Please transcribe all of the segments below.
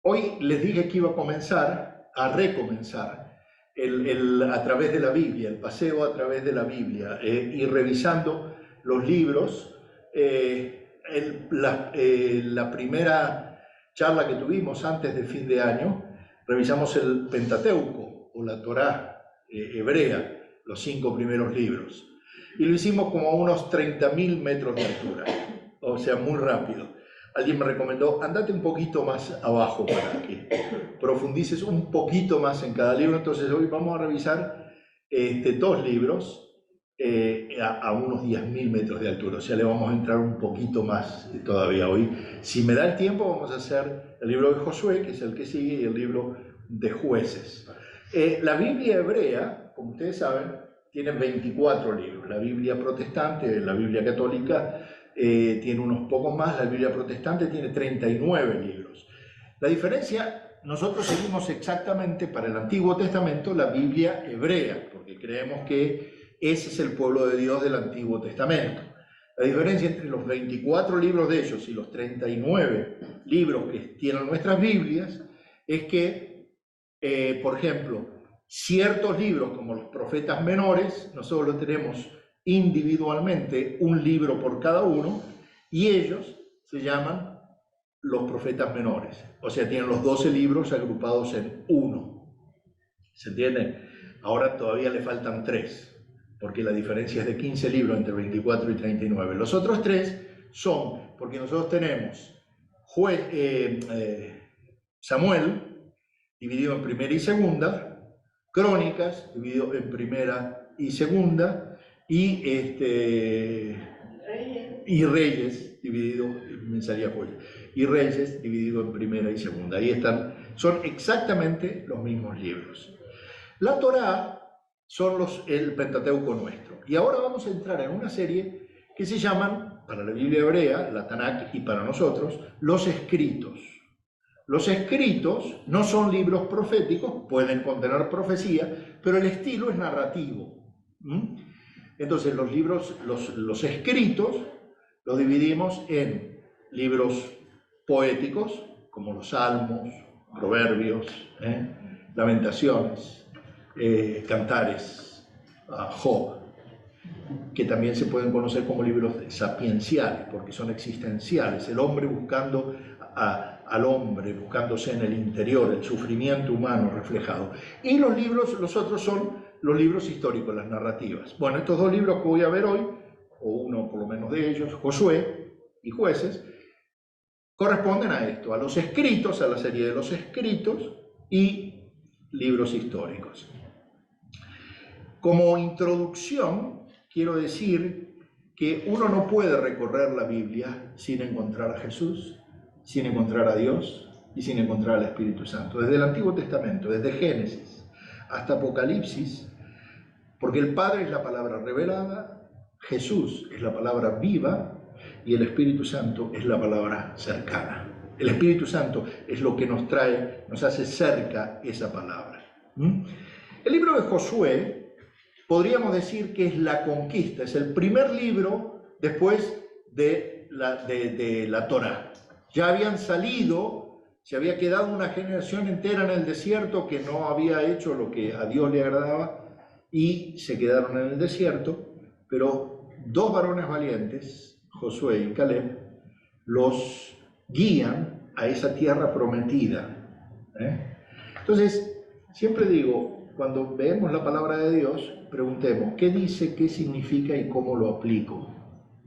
Hoy les dije que iba a comenzar, a recomenzar, a través de la Biblia, el paseo a través de la Biblia, y revisando los libros. La primera charla que tuvimos antes de fin de año, revisamos el Pentateuco, o la Torá hebrea, los 5 primeros libros. Y lo hicimos como a unos 30.000 metros de altura, o sea, muy rápido. Alguien me recomendó, andate un poquito más abajo para que profundices un poquito más en cada libro. Entonces hoy vamos a revisar 2 libros a unos 10.000 metros de altura. O sea, le vamos a entrar un poquito más todavía hoy. Si me da el tiempo, vamos a hacer el libro de Josué, que es el que sigue, y el libro de Jueces. La Biblia hebrea, como ustedes saben, tiene 24 libros. La Biblia protestante, la Biblia católica, tiene unos pocos más. La Biblia protestante tiene 39 libros. La diferencia, nosotros seguimos exactamente para el Antiguo Testamento la Biblia hebrea, porque creemos que ese es el pueblo de Dios del Antiguo Testamento. La diferencia entre los 24 libros de ellos y los 39 libros que tienen nuestras Biblias es que, por ejemplo, ciertos libros como los profetas menores, nosotros tenemos individualmente un libro por cada uno, y ellos se llaman los profetas menores. O sea, tienen los 12 libros agrupados en uno. ¿Se entiende? Ahora todavía le faltan 3, porque la diferencia es de 15 libros entre 24 y 39. Los otros 3 son, porque nosotros tenemos Samuel, dividido en primera y segunda, Crónicas, dividido en primera y segunda, y Reyes, dividido, me salía joya, y Reyes, dividido en primera y segunda. Ahí están, son exactamente los mismos libros. La Torá son el Pentateuco nuestro. Y ahora vamos a entrar en una serie que se llaman, para la Biblia hebrea, la Tanakh, y para nosotros, los escritos. Los escritos no son libros proféticos, pueden contener profecía, pero el estilo es narrativo. Entonces los escritos los dividimos en libros poéticos, como los Salmos, Proverbios, Lamentaciones, Cantares, Job, que también se pueden conocer como libros sapienciales, porque son existenciales, el hombre buscando al hombre, buscándose en el interior, el sufrimiento humano reflejado. Y los otros son los libros históricos, las narrativas. Bueno, estos 2 libros que voy a ver hoy, o uno por lo menos de ellos, Josué y Jueces, corresponden a esto, a los escritos, a la serie de los escritos y libros históricos. Como introducción, quiero decir que uno no puede recorrer la Biblia sin encontrar a Jesús, sin encontrar a Dios y sin encontrar al Espíritu Santo. Desde el Antiguo Testamento, desde Génesis hasta Apocalipsis, porque el Padre es la palabra revelada, Jesús es la palabra viva y el Espíritu Santo es la palabra cercana. El Espíritu Santo es lo que nos trae, nos hace cerca esa palabra. El libro de Josué, podríamos decir que es la conquista, es el primer libro después de la Torá. Ya habían salido, se había quedado una generación entera en el desierto que no había hecho lo que a Dios le agradaba y se quedaron en el desierto, pero 2 varones valientes, Josué y Caleb, los guían a esa tierra prometida. Entonces, siempre digo, cuando veamos la palabra de Dios, preguntemos, ¿qué dice, qué significa y cómo lo aplico?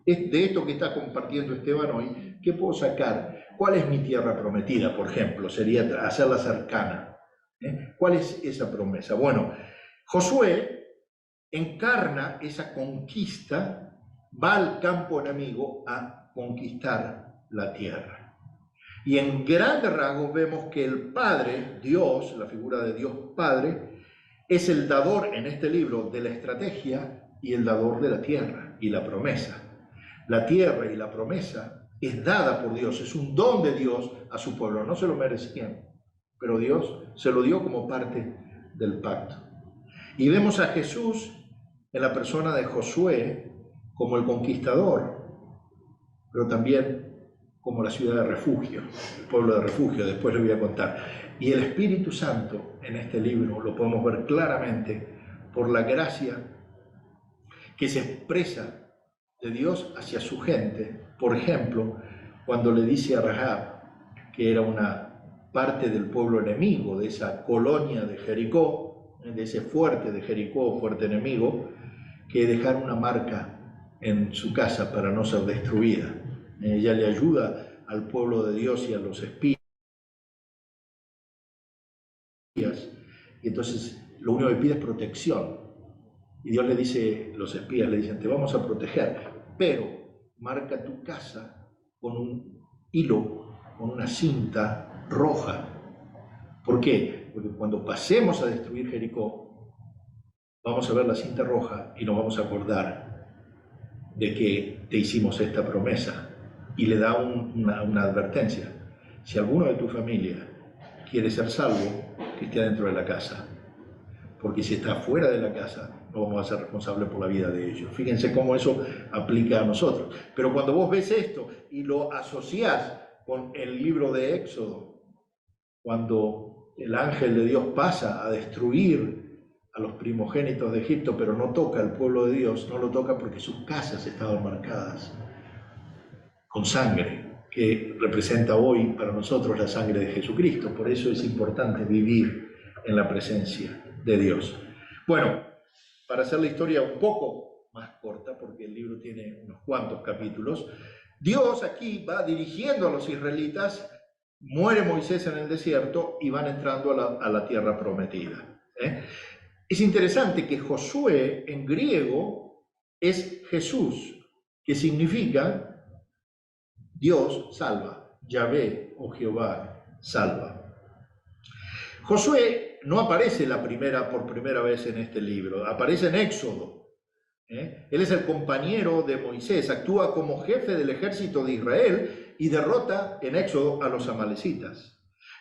De esto que está compartiendo Esteban hoy, ¿qué puedo sacar? ¿Cuál es mi tierra prometida, por ejemplo? Sería hacerla cercana. ¿Cuál es esa promesa? Bueno, Josué encarna esa conquista, va al campo enemigo a conquistar la tierra. Y en grandes rasgos vemos que el Padre, Dios, la figura de Dios Padre, es el dador en este libro de la estrategia y el dador de la tierra y la promesa. La tierra y la promesa es dada por Dios, es un don de Dios a su pueblo, no se lo merecían, pero Dios se lo dio como parte del pacto. Y vemos a Jesús en la persona de Josué como el conquistador, pero también como la ciudad de refugio, el pueblo de refugio, después le voy a contar. Y el Espíritu Santo en este libro lo podemos ver claramente por la gracia que se expresa de Dios hacia su gente. Por ejemplo, cuando le dice a Rahab, que era una parte del pueblo enemigo, de esa colonia de Jericó, de ese fuerte de Jericó, fuerte enemigo, que dejara una marca en su casa para no ser destruida. Ella le ayuda al pueblo de Dios y a los espías, y entonces lo único que pide es protección. Y Dios le dice, los espías le dicen, te vamos a proteger, pero marca tu casa con un hilo, con una cinta roja. ¿Por qué? Porque cuando pasemos a destruir Jericó, vamos a ver la cinta roja y nos vamos a acordar de que te hicimos esta promesa. Y le da una advertencia. Si alguno de tu familia quiere ser salvo, que esté dentro de la casa. Porque si está fuera de la casa, no vamos a ser responsables por la vida de ellos. Fíjense cómo eso aplica a nosotros. Pero cuando vos ves esto y lo asociás con el libro de Éxodo, cuando el ángel de Dios pasa a destruir a los primogénitos de Egipto, pero no toca al pueblo de Dios, no lo toca porque sus casas estaban marcadas con sangre, que representa hoy para nosotros la sangre de Jesucristo. Por eso es importante vivir en la presencia de Dios. Bueno, para hacer la historia un poco más corta, porque el libro tiene unos cuantos capítulos, Dios aquí va dirigiendo a los israelitas, muere Moisés en el desierto y van entrando a la tierra prometida. Es interesante que Josué en griego es Jesús, que significa Dios salva, Yahvé o Jehová salva. Josué no aparece por primera vez en este libro, aparece en Éxodo. Él es el compañero de Moisés, actúa como jefe del ejército de Israel y derrota en Éxodo a los amalecitas.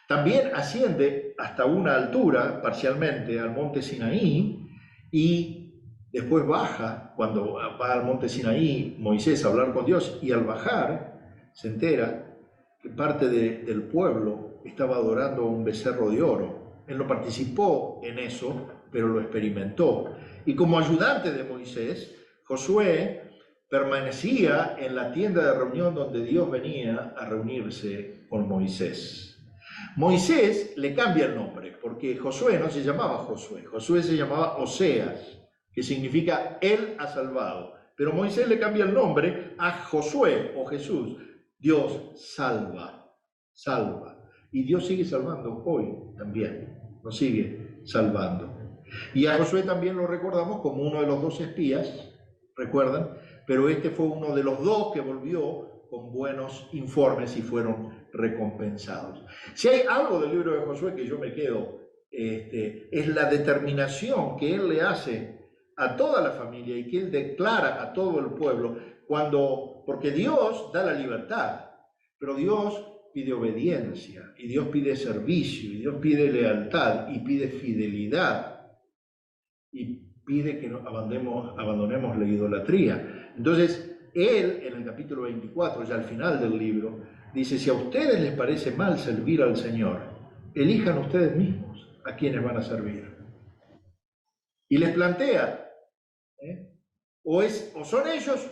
También asciende hasta una altura, parcialmente, al monte Sinaí, y después baja, cuando va al monte Sinaí Moisés a hablar con Dios, y al bajar se entera que parte del pueblo estaba adorando a un becerro de oro. Él no participó en eso, pero lo experimentó. Y como ayudante de Moisés, Josué permanecía en la tienda de reunión donde Dios venía a reunirse con Moisés. Moisés le cambia el nombre, porque Josué no se llamaba Josué, Josué se llamaba Oseas, que significa Él ha salvado. Pero Moisés le cambia el nombre a Josué o Jesús. Dios salva, salva. Y Dios sigue salvando hoy también, nos sigue salvando. Y a Josué también lo recordamos como uno de los 2 espías, ¿recuerdan? Pero este fue uno de los 2 que volvió con buenos informes y fueron recompensados. Si hay algo del libro de Josué que yo me quedo, es la determinación que él le hace a toda la familia y que él declara a todo el pueblo, porque Dios da la libertad, pero Dios pide obediencia, y Dios pide servicio, y Dios pide lealtad, y pide fidelidad, y pide que abandonemos la idolatría. Entonces, él, en el capítulo 24, ya al final del libro, dice, si a ustedes les parece mal servir al Señor, elijan ustedes mismos a quienes van a servir. Y les plantea, o son ellos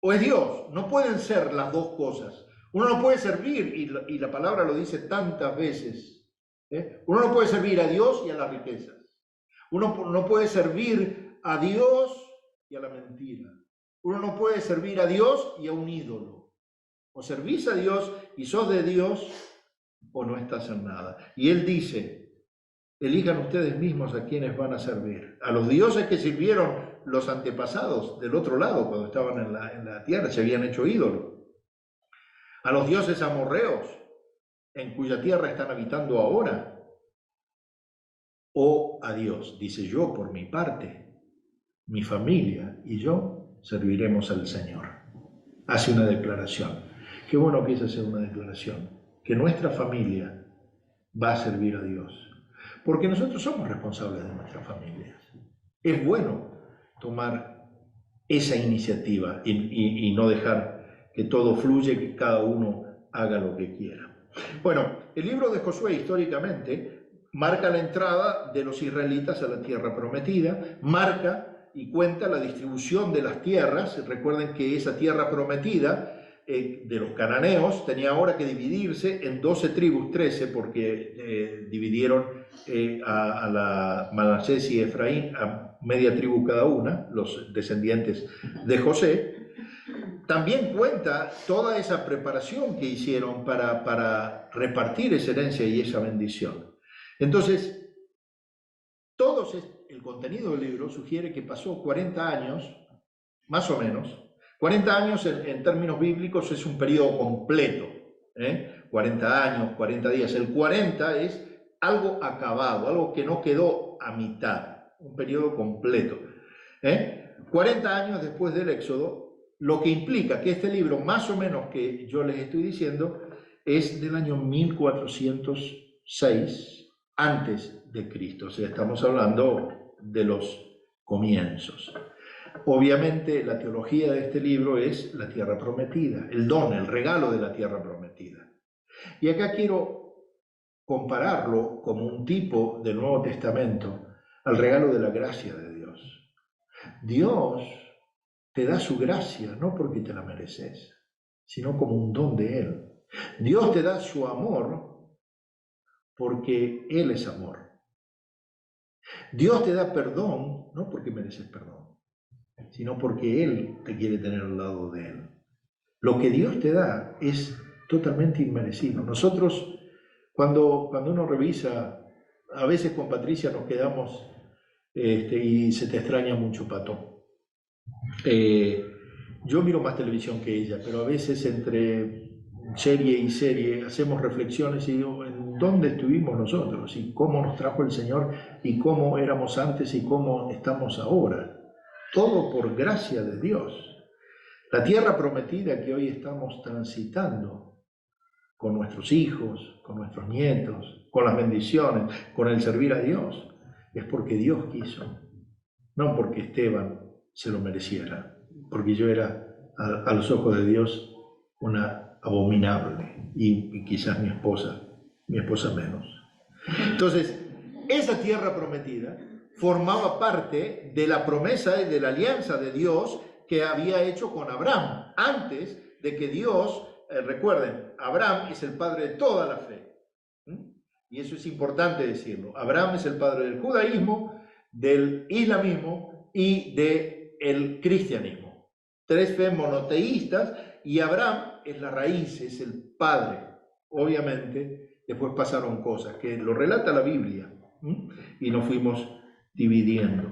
o es Dios. No pueden ser las 2 cosas. Uno no puede servir, y la palabra lo dice tantas veces, uno no puede servir a Dios y a las riquezas. Uno no puede servir a Dios y a la mentira. Uno no puede servir a Dios y a un ídolo. O servís a Dios y sos de Dios, o no estás en nada. Y él dice, elijan ustedes mismos a quienes van a servir. A los dioses que sirvieron los antepasados del otro lado, cuando estaban en la tierra, se habían hecho ídolos. A los dioses amorreos, en cuya tierra están habitando ahora. O a Dios, dice, yo por mi parte, mi familia y yo serviremos al Señor. Hace una declaración. Qué bueno que es hacer una declaración, que nuestra familia va a servir a Dios, porque nosotros somos responsables de nuestras familias. Es bueno tomar esa iniciativa y no dejar que todo fluya, que cada uno haga lo que quiera. Bueno, el libro de Josué históricamente marca la entrada de los israelitas a la tierra prometida, marca y cuenta la distribución de las tierras. Recuerden que esa tierra prometida de los cananeos tenía ahora que dividirse en 12 tribus, 13, porque dividieron a la Manasés y Efraín a media tribu cada una, los descendientes de José. También cuenta toda esa preparación que hicieron para repartir esa herencia y esa bendición. Entonces, el contenido del libro sugiere que pasó 40 años, más o menos. 40 años en términos bíblicos es un periodo completo, 40 años, 40 días. El 40 es algo acabado, algo que no quedó a mitad, un periodo completo. 40 años después del Éxodo, lo que implica que este libro, más o menos que yo les estoy diciendo, es del año 1406 antes de Cristo. O sea, estamos hablando de los comienzos. Obviamente la teología de este libro es la tierra prometida, el don, el regalo de la tierra prometida. Y acá quiero compararlo como un tipo del Nuevo Testamento al regalo de la gracia de Dios. Dios te da su gracia no porque te la mereces, sino como un don de Él. Dios te da su amor porque Él es amor. Dios te da perdón no porque mereces perdón, sino porque Él te quiere tener al lado de Él. Lo que Dios te da es totalmente inmerecido. Nosotros, cuando uno revisa, a veces con Patricia nos quedamos y se te extraña mucho, Pato. Yo miro más televisión que ella, pero a veces entre serie y serie hacemos reflexiones y digo, ¿en dónde estuvimos nosotros? Y cómo nos trajo el Señor, y cómo éramos antes y cómo estamos ahora. Todo por gracia de Dios. La tierra prometida que hoy estamos transitando con nuestros hijos, con nuestros nietos, con las bendiciones, con el servir a Dios, es porque Dios quiso, no porque Esteban se lo mereciera, porque yo era a los ojos de Dios una abominable y quizás mi esposa menos. Entonces, esa tierra prometida formaba parte de la promesa y de la alianza de Dios que había hecho con Abraham, antes de que Dios, recuerden, Abraham es el padre de toda la fe. Y eso es importante decirlo. Abraham es el padre del judaísmo, del islamismo y del cristianismo. Tres fe monoteístas, y Abraham es la raíz, es el padre. Obviamente, después pasaron cosas que lo relata la Biblia y nos fuimos dividiendo.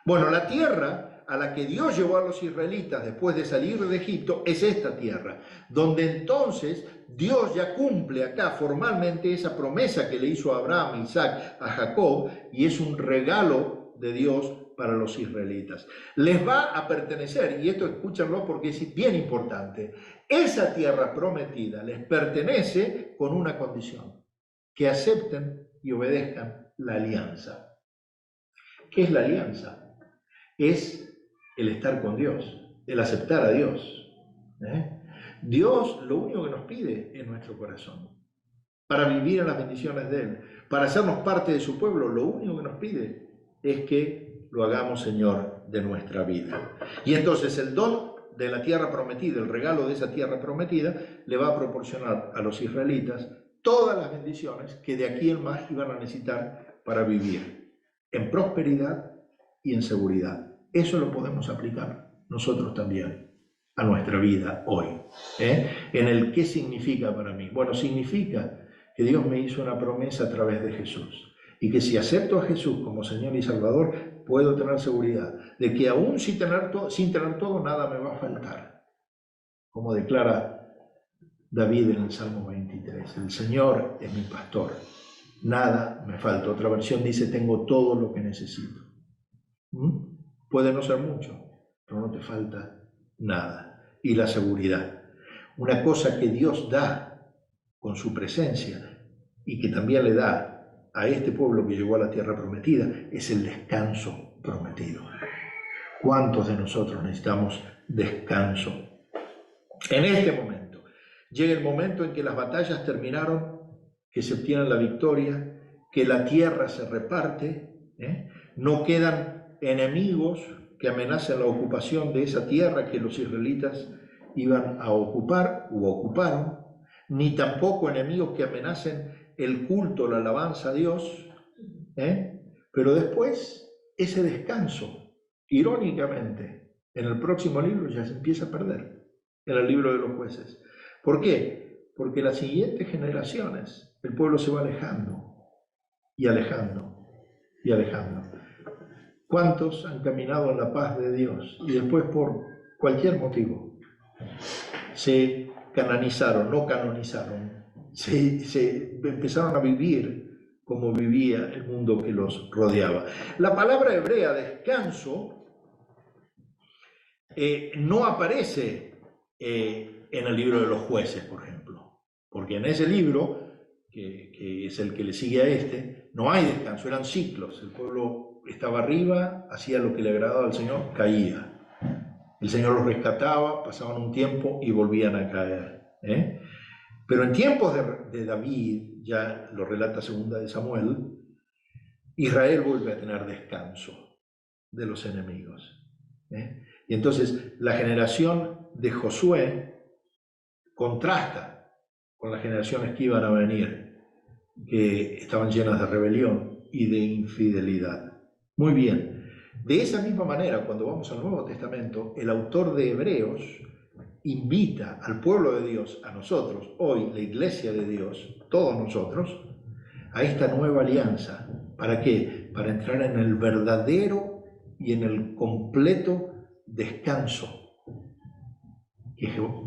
Bueno, la tierra a la que Dios llevó a los israelitas después de salir de Egipto es esta tierra, donde entonces Dios ya cumple acá formalmente esa promesa que le hizo a Abraham, Isaac, a Jacob, y es un regalo de Dios para los israelitas. Les va a pertenecer, y esto escúchanlo porque es bien importante, esa tierra prometida les pertenece con una condición: que acepten y obedezcan la alianza. ¿Qué es la alianza? Es el estar con Dios, el aceptar a Dios. Dios lo único que nos pide es nuestro corazón. Para vivir en las bendiciones de Él, para hacernos parte de su pueblo, lo único que nos pide es que lo hagamos Señor de nuestra vida. Y entonces el don de la tierra prometida, el regalo de esa tierra prometida, le va a proporcionar a los israelitas todas las bendiciones que de aquí en más iban a necesitar para vivir en prosperidad y en seguridad. Eso lo podemos aplicar nosotros también a nuestra vida hoy. En el qué significa para mí. Bueno, significa que Dios me hizo una promesa a través de Jesús, y que si acepto a Jesús como Señor y Salvador, puedo tener seguridad de que aún sin tener todo, nada me va a faltar. Como declara David en el Salmo 23, el Señor es mi pastor, nada me falta. Otra versión dice, tengo todo lo que necesito. Puede no ser mucho, pero no te falta nada. Y la seguridad, una cosa que Dios da con su presencia y que también le da a este pueblo que llegó a la tierra prometida, es el descanso prometido. ¿Cuántos de nosotros necesitamos descanso en este momento? Llega el momento en que las batallas terminaron, que se obtiene la victoria, que la tierra se reparte, no quedan enemigos que amenacen la ocupación de esa tierra que los israelitas iban a ocupar u ocuparon, ni tampoco enemigos que amenacen el culto, la alabanza a Dios, pero después ese descanso, irónicamente, en el próximo libro ya se empieza a perder, en el libro de los jueces. ¿Por qué? Porque las siguientes generaciones, el pueblo se va alejando y alejando y alejando. ¿Cuántos han caminado en la paz de Dios y después por cualquier motivo se canonizaron, no canonizaron, se empezaron a vivir como vivía el mundo que los rodeaba? La palabra hebrea descanso no aparece en el libro de los jueces, por ejemplo, porque en ese libro, que es el que le sigue a este, no hay descanso, eran ciclos. El pueblo estaba arriba, hacía lo que le agradaba al Señor, caía. El Señor los rescataba, pasaban un tiempo y volvían a caer. Pero en tiempos de David, ya lo relata segunda de Samuel, Israel vuelve a tener descanso de los enemigos. Y entonces la generación de Josué contrasta con las generaciones que iban a venir, que estaban llenas de rebelión y de infidelidad. Muy bien. De esa misma manera, cuando vamos al Nuevo Testamento, el autor de Hebreos invita al pueblo de Dios, a nosotros, hoy la iglesia de Dios, todos nosotros, a esta nueva alianza. ¿Para qué? Para entrar en el verdadero y en el completo descanso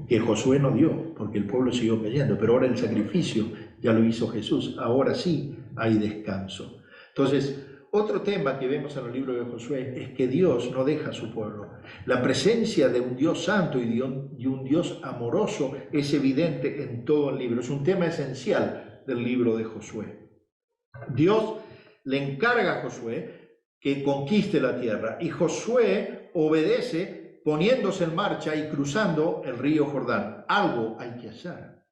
que Josué no dio, porque el pueblo siguió cayendo, pero ahora el sacrificio ya lo hizo Jesús, ahora sí hay descanso. Entonces, otro tema que vemos en el libro de Josué es que Dios no deja a su pueblo. La presencia de un Dios santo y de un Dios amoroso es evidente en todo el libro, es un tema esencial del libro de Josué. Dios le encarga a Josué que conquiste la tierra y Josué obedece poniéndose en marcha y cruzando el río Jordán. Algo hay que hacer.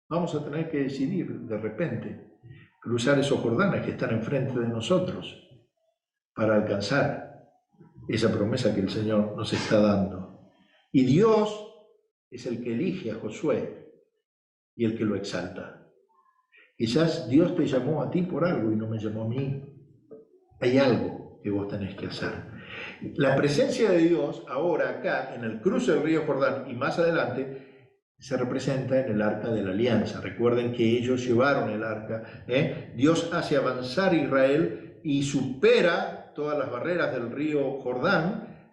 Vamos a tener que decidir de repente cruzar esos Jordanes que están enfrente de nosotros para alcanzar esa promesa que el Señor nos está dando. Y Dios es el que elige a Josué y el que lo exalta. Quizás Dios te llamó a ti por algo y no me llamó a mí. Hay algo que vos tenés que hacer. La presencia de Dios ahora acá en el cruce del río Jordán y más adelante se representa en el arca de la alianza. Recuerden que ellos llevaron el arca. Dios hace avanzar a Israel y supera todas las barreras del río Jordán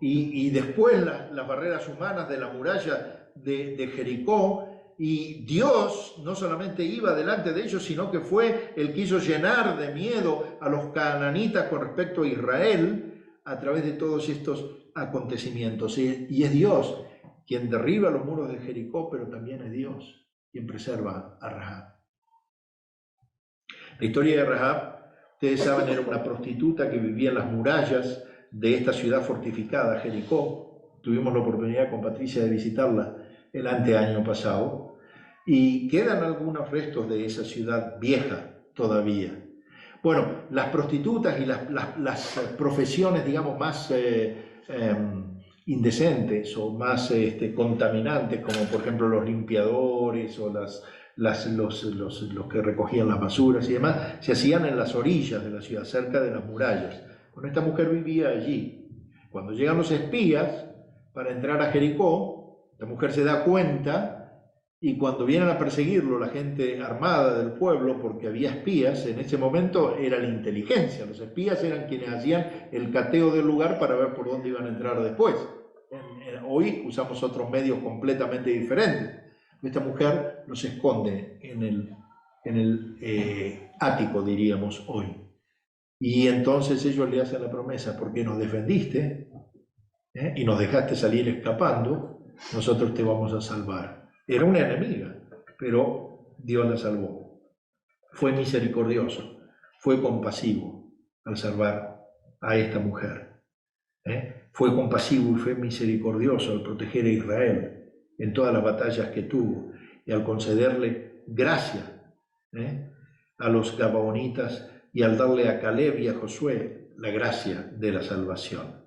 y después las barreras humanas de la muralla de Jericó. Y Dios no solamente iba delante de ellos, sino que fue el que hizo llenar de miedo a los cananitas con respecto a Israel a través de todos estos acontecimientos. Y es Dios quien derriba los muros de Jericó, pero también es Dios quien preserva a Rahab. La historia de Rahab, ustedes saben, era una prostituta que vivía en las murallas de esta ciudad fortificada, Jericó. Tuvimos la oportunidad con Patricia de visitarla el anteaño pasado. Y quedan algunos restos de esa ciudad vieja todavía. Bueno, las prostitutas y las profesiones, digamos, más indecentes o más contaminantes, como por ejemplo los limpiadores o los que recogían las basuras y demás, se hacían en las orillas de la ciudad, cerca de las murallas. Bueno, esta mujer vivía allí. Cuando llegan los espías para entrar a Jericó, la mujer se da cuenta. Y cuando vienen a perseguirlo la gente armada del pueblo, porque había espías, en ese momento era la inteligencia, los espías eran quienes hacían el cateo del lugar para ver por dónde iban a entrar después. Hoy usamos otros medios completamente diferentes. Esta mujer los esconde en el ático, diríamos hoy. Y entonces ellos le hacen la promesa: porque nos defendiste y nos dejaste salir escapando, nosotros te vamos a salvar. Era una enemiga, pero Dios la salvó. Fue misericordioso, fue compasivo al salvar a esta mujer. Fue compasivo y fue misericordioso al proteger a Israel en todas las batallas que tuvo, y al concederle gracia a los gabaonitas y al darle a Caleb y a Josué la gracia de la salvación.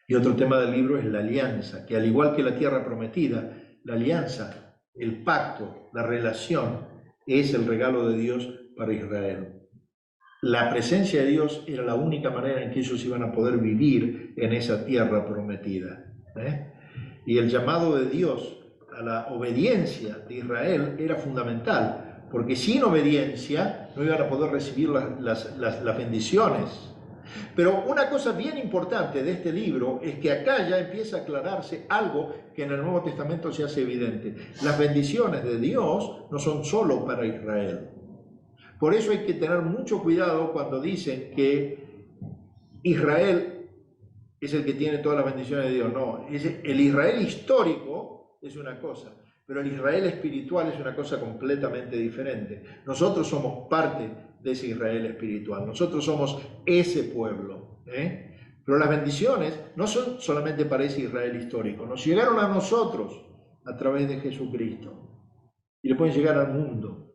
Y otro tema del libro es la alianza, que al igual que la tierra prometida, la alianza, el pacto, la relación, es el regalo de Dios para Israel. La presencia de Dios era la única manera en que ellos iban a poder vivir en esa tierra prometida. Y el llamado de Dios a la obediencia de Israel era fundamental, porque sin obediencia no iban a poder recibir las bendiciones. Pero una cosa bien importante de este libro es que acá ya empieza a aclararse algo que en el Nuevo Testamento se hace evidente. Las bendiciones de Dios no son solo para Israel. Por eso hay que tener mucho cuidado cuando dicen que Israel es el que tiene todas las bendiciones de Dios. No, el Israel histórico es una cosa, pero el Israel espiritual es una cosa completamente diferente. Nosotros somos parte de ese Israel espiritual, nosotros somos ese pueblo. Pero las bendiciones no son solamente para ese Israel histórico, nos llegaron a nosotros a través de Jesucristo y le pueden llegar al mundo.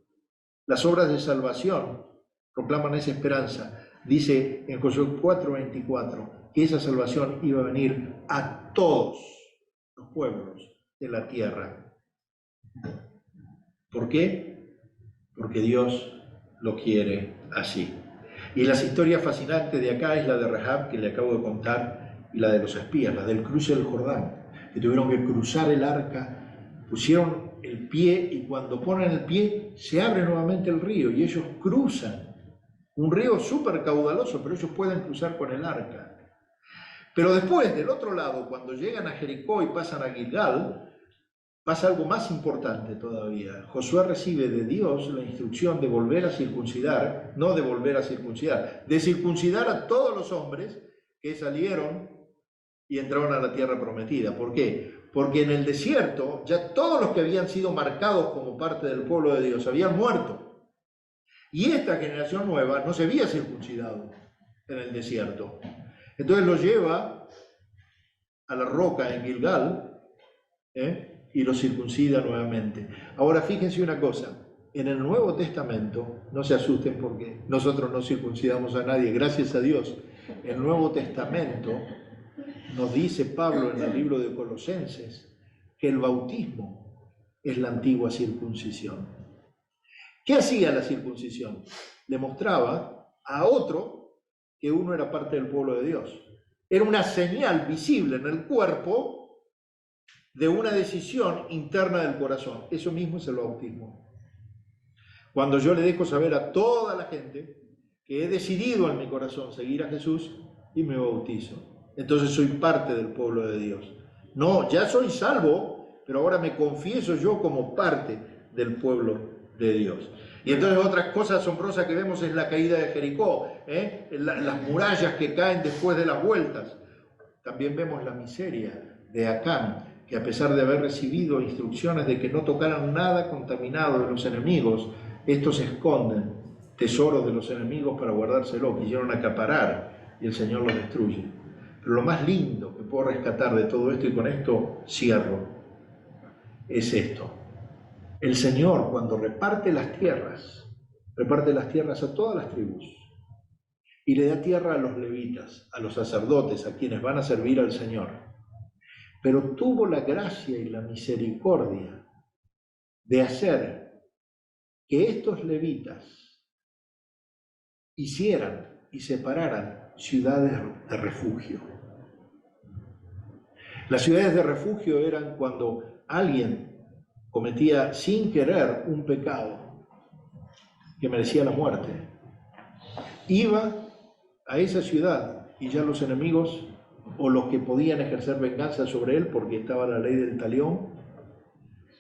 Las obras de salvación proclaman esa esperanza. Dice en Josué 4:24 que esa salvación iba a venir a todos los pueblos de la tierra. ¿Por qué? Porque Dios lo quiere así. Y las historias fascinantes de acá es la de Rahab, que le acabo de contar, y la de los espías, la del cruce del Jordán, que tuvieron que cruzar el arca, pusieron el pie y cuando ponen el pie se abre nuevamente el río y ellos cruzan. Un río súper caudaloso, pero ellos pueden cruzar con el arca. Pero después, del otro lado, cuando llegan a Jericó y pasan a Gilgal, pasa algo más importante todavía. Josué recibe de Dios la instrucción de volver a circuncidar, no de volver a circuncidar, de circuncidar a todos los hombres que salieron y entraron a la tierra prometida. ¿Por qué? Porque en el desierto ya todos los que habían sido marcados como parte del pueblo de Dios habían muerto. Y esta generación nueva no se había circuncidado en el desierto. Entonces lo lleva a la roca en Gilgal y lo circuncida nuevamente. Ahora fíjense una cosa, en el Nuevo Testamento, no se asusten porque nosotros no circuncidamos a nadie, gracias a Dios. El Nuevo Testamento nos dice Pablo en el libro de Colosenses que el bautismo es la antigua circuncisión. ¿Qué hacía la circuncisión? Le mostraba a otro que uno era parte del pueblo de Dios. Era una señal visible en el cuerpo de una decisión interna del corazón. Eso mismo es el bautismo. Cuando yo le dejo saber a toda la gente que he decidido en mi corazón seguir a Jesús y me bautizo, entonces soy parte del pueblo de Dios. No, ya soy salvo, pero ahora me confieso yo como parte del pueblo de Dios. Y entonces otra cosa asombrosa que vemos es la caída de Jericó, las murallas que caen después de las vueltas. También vemos la miseria de Acán, que a pesar de haber recibido instrucciones de que no tocaran nada contaminado de los enemigos, estos esconden tesoros de los enemigos para guardárselo, quisieron acaparar y el Señor los destruye. Pero lo más lindo que puedo rescatar de todo esto, y con esto cierro, es esto. El Señor, cuando reparte las tierras a todas las tribus y le da tierra a los levitas, a los sacerdotes, a quienes van a servir al Señor. Pero tuvo la gracia y la misericordia de hacer que estos levitas hicieran y separaran ciudades de refugio. Las ciudades de refugio eran cuando alguien cometía sin querer un pecado que merecía la muerte. Iba a esa ciudad y ya los enemigos o los que podían ejercer venganza sobre él porque estaba la ley del talión,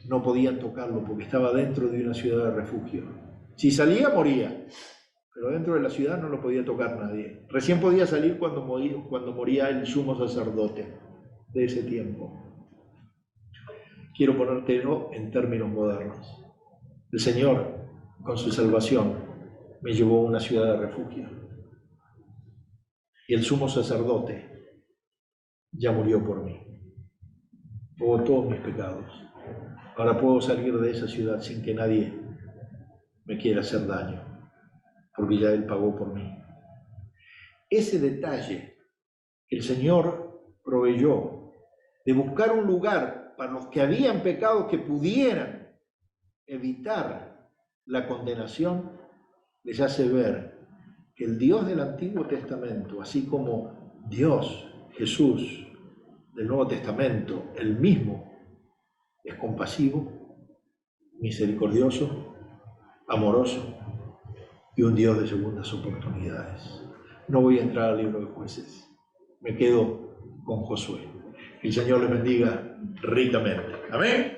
no podían tocarlo porque estaba dentro de una ciudad de refugio. Si salía, moría, pero dentro de la ciudad no lo podía tocar nadie. Recién podía salir cuando moría el sumo sacerdote de ese tiempo. Quiero ponértelo en términos modernos. El Señor, con su salvación, me llevó a una ciudad de refugio. Y el sumo sacerdote ya murió por mí. Pagó todos mis pecados. Ahora puedo salir de esa ciudad sin que nadie me quiera hacer daño, porque ya Él pagó por mí. Ese detalle que el Señor proveyó de buscar un lugar para los que habían pecado que pudieran evitar la condenación, les hace ver que el Dios del Antiguo Testamento, así como Dios, Jesús, del Nuevo Testamento, el mismo, es compasivo, misericordioso, amoroso y un Dios de segundas oportunidades. No voy a entrar al libro de Jueces, me quedo con Josué. Que el Señor les bendiga ricamente. Amén.